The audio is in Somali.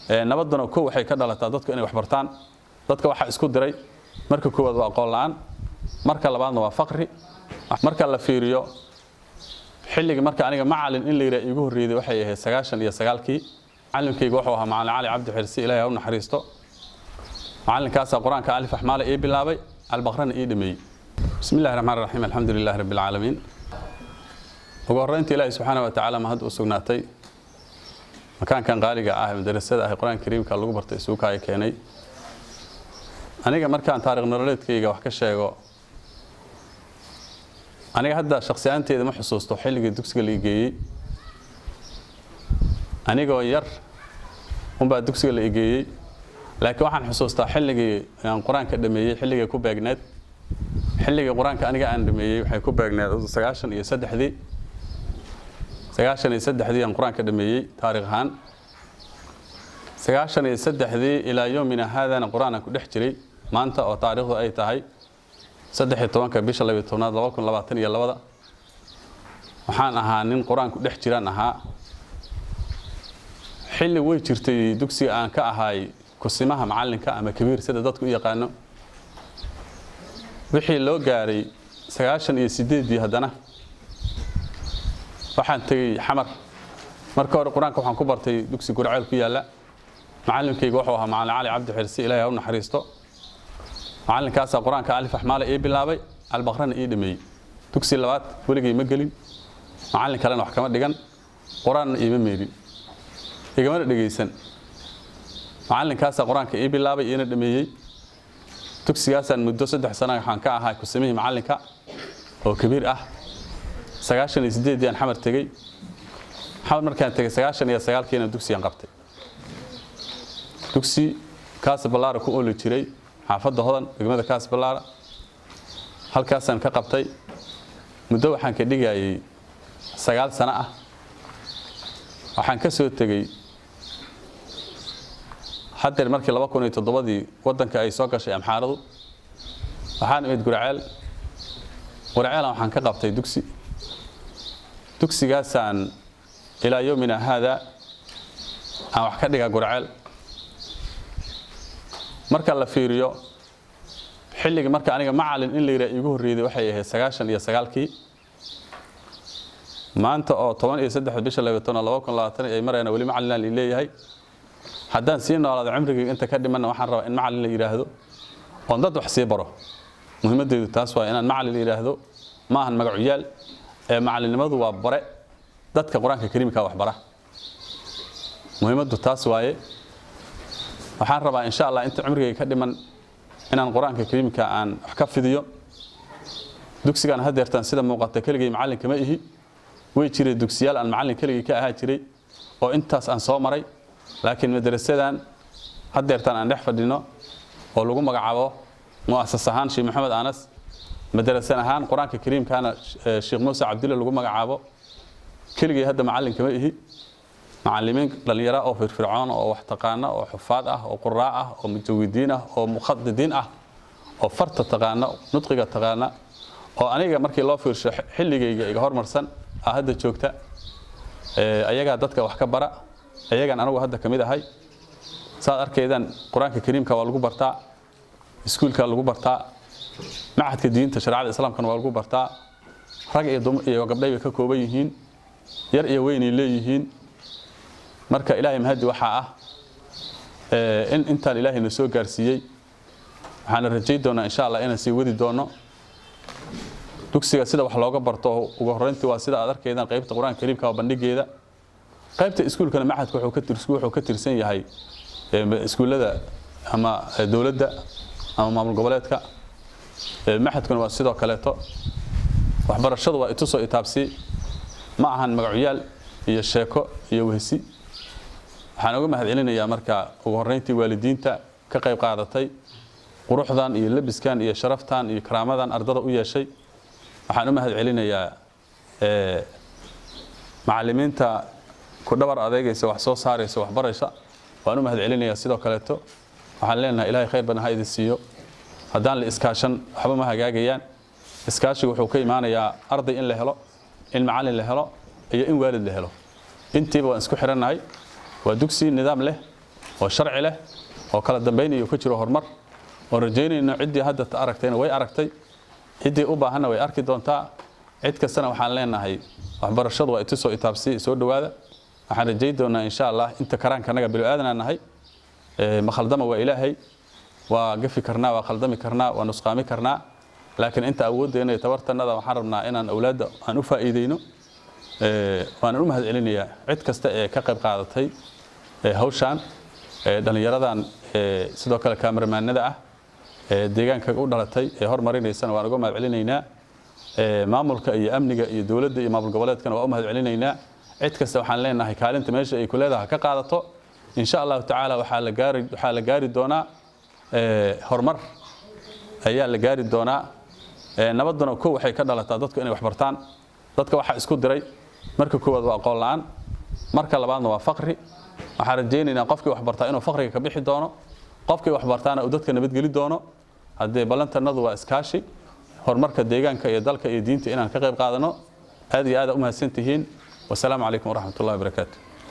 nabadana ku waxay ka dhalataa dadku inay wax bartaan dadka waxa isku diray marka koowaad waa aqoon la'aan marka labaadna waa faqri marka la fiiriyo xilliga marka aniga macallin in la yiraahdo igu horreeyay waxay ahayd 99kii macallinkaygu wuxuu ahaa macallin cali cabdi xirsi ilaahay ha u naxariisto macallinkaas quraanka alif ahmaala ee bilaabay albaqrana ee dhameeyay bismillaahir rahmaanir rahiim alxamdulillaahi rabbil aalamiin ugu horreyntii ilaahay subxaanahu wa ta'aala ma had u sugnaatay makaankan qaaliga ah madrasada ah quraanka kariimka lagu bartay suuqa ay keenay aniga markaan taariikh nololeedkayga wax ka sheego aniga hadda shakhsiyaanteeda ma xusuusto xilligii dugsiga la igeeyay anigoo yar baa dugsiga la igeeyay laakiin waxaan xusuustaa xilligii aan quraanka dhameeyay xilligii ku beegneed xilligii quraanka aniga aan dhameeyay waxay ku beegneed 93 aan quraanka dhameeyay taariikh ahaan 93 ilaa yoomina haadana quraanka ku dhex jiray maanta oo taariikhdu ay tahay 13 bisha 2022 waxaan ahaa nin quraanku dhex jiraan ahaa xilli way jirtay dugsiga aan ka ahay kusimaha macallinka ama kabiir sida dadku u yaqaano wixii loo gaaray 98 hadana waxaan tagay xamar marka hore quraanka waxaan ku bartay dugsi Gurceel ku yaala macallinkaygu wuxuu ahaa macallin cali cabdi xirsi ilaahay ha u naxariisto macallinkaas quraanka alif ahmaala ee bilaabay albaqrana ee dhameeyay dugsi labaad waligay ma gelin macallin kalena wax kama dhigan quraanna ima meelin igama dhageysan macallinkaas quraanka ee bilaabay ee dhameeyay dugsigaasaan muddo 3 sano waxaan ka ahaa kusimihii macallinka oo kabiir ah 98 aan xamar tagay xamar markaan tagay 99kiina dugsigan qabtay dugsi kaas balaara ku ooli jiray xaafadda hodan degmada kaas balaara halkaasaan ka qabtay muddo waxaan ka dhigayay 9 sano ah waxaan ka soo tagay hadda markii 2007 wadanka ay soo gashay amxaaradu waxaan imid Gurceel waxaan ka qabtay dugsigaasaan ilaa yoomina hada aan wax ka dhigaa Gurceel marka la fiiriyo xilliga marka aniga macallin in la yiraahdo igu horreeyay waxay ahayd 99kii maanta oo 13 bisha 2022 ay marayna wali macallin la leeyahay haddaan si noolaado cumrigayga inta ka dhiman waxaan rabaa in macallin la yiraahdo oo dad wax sii baro muhiimadeedu taas waa inaan macallin la yiraahdo ma ahan magaciyaal ee macallinimadu waa bare dadka quraanka kariimka wax bara muhiimadu taas waaye waxaan rabaa insha Allah inta cumrigayga ka dhiman inaan quraanka kariimka aan wax ka fidiyo dugsigan hadeertan sida muuqata kaligay macallinka ma ihi way jiray dugsiyaal aan macallin kaligay ka ahaa jiray oo intaas aan soo maray laakiin madrasadan hadeertan aan dhex fadhino oo lagu magacaabo muassas ahaan Sheikh Maxamed Anas madrasan ahaan quraanka kariimkaana Sheikh Muuse Cabdilla lagu magacaabo kaligay hadda macallinka ma ihi معلمين dhalinyaro oo firfircoon oo wax taqaana oo xufaad ah oo qurraa ah oo mutawidiin ah oo muqaddadiin ah oo farta taqaana nudqiga taqaana oo aniga markii loo fiirsho xilligayga iga hormarsan hadda joogta ayaga dadka wax ka bara ayagan anigu hadda kamid ahay saad arkaydaan quraanka kariimka waa lagu bartaa iskuulka lagu bartaa macadka diinta shariicada islaamka waa lagu bartaa rag iyo dumar iyo gabdhay ka kooban yihiin yar iyo weyn ay leeyihiin marka ilaahay mahadi waxa ah in inta ilaahay na soo gaarsiiyay waxaan rajayn doonaa insha Allah inaan sii wadi doono dugsiga sida wax looga barto ugu horreyntii waa sida aad arkaydaan qaybta quraanka kariimka oo bandhigeeda qaybta iskuulkana macadku wuxuu ka tirsan yahay iskuulada ama dawladda ama maamul goboleedka macadkuna waa sidoo kaleeto waxbarashadu waa itusoo itaabsi ma ahan magaciyaal iyo sheeko iyo wehsi waxaan uga mahadcelinayaa marka ugu horreyntii waalidiinta ka qayb qaadatay quruxdan iyo labiskan iyo sharaftan iyo karaamadan ardada u yeeshay waxaan u mahadcelinayaa macallimiinta ku dhabar adeegaysa wax soo saaraysa wax baraysa waan u mahadcelinayaa sidoo kaleeto waxaan leenahay ilaahay khayr badan ha idin siiyo haddaan la iskaashan waxba ma hagaagayaan iskaashigu wuxuu ka imaanayaa arday in la helo in macallin la helo iyo in waalid la helo intiiba waan isku xiranahay waa dugsi nidaam leh oo sharci leh oo kala dambeynaya ku jiro horumar oo rajaynayno cidii hadda ta aragtayna way aragtay cidii u baahanna way arki doontaa cid kastana waxaan leenahay waxbarashadu waa itusoo itaabsi soo dhawaada waxaan rajayn doonaa insha Allah inta karaankanaga bil aadana nahay ma khaldama waa ilaahay waa gafi karnaa waa khaldami karnaa waa nusqaami karnaa laakiin inta awooddeena iyo tabartanada waxaan rabnaa inaan awlaadda aan u faa'iideyno waan u mahad celinayaa cid kasta ee ka qayb qaadatay hawshan dhalinyaradan sidoo kale kaameramanada ah deegaanka u dhalatay ee hormarinaysana waan uga mahad celinaynaa maamulka iyo amniga iyo dawladda iyo maamul goboleedkana waa u mahad celinaynaa cid kasta waxaan leenahay kaalinta meesha ay ku leedahay ka qaadato insha Allah taala waxaa la gaari doonaa horumar ayaa la gaari doonaa nabaduna ku waxay ka dhalataa dadku inay wax bartaan dadka waxa isku diray marka koowaad waa aqoon la'aan marka labaadna waa faqri waxaan rajaynaynaa qofkii wax bartaa inuu faqriga ka bixi doono qofkii wax bartaana uu dadka nabad geli doono hadee balantanadu waa iskaashi horumarka deegaanka iyo dalka iyo diinta inaan ka qayb qaadano aad iyo aad u mahadsantihiin wassalaamu calaykum waraxmatullaahi wabarakaatuh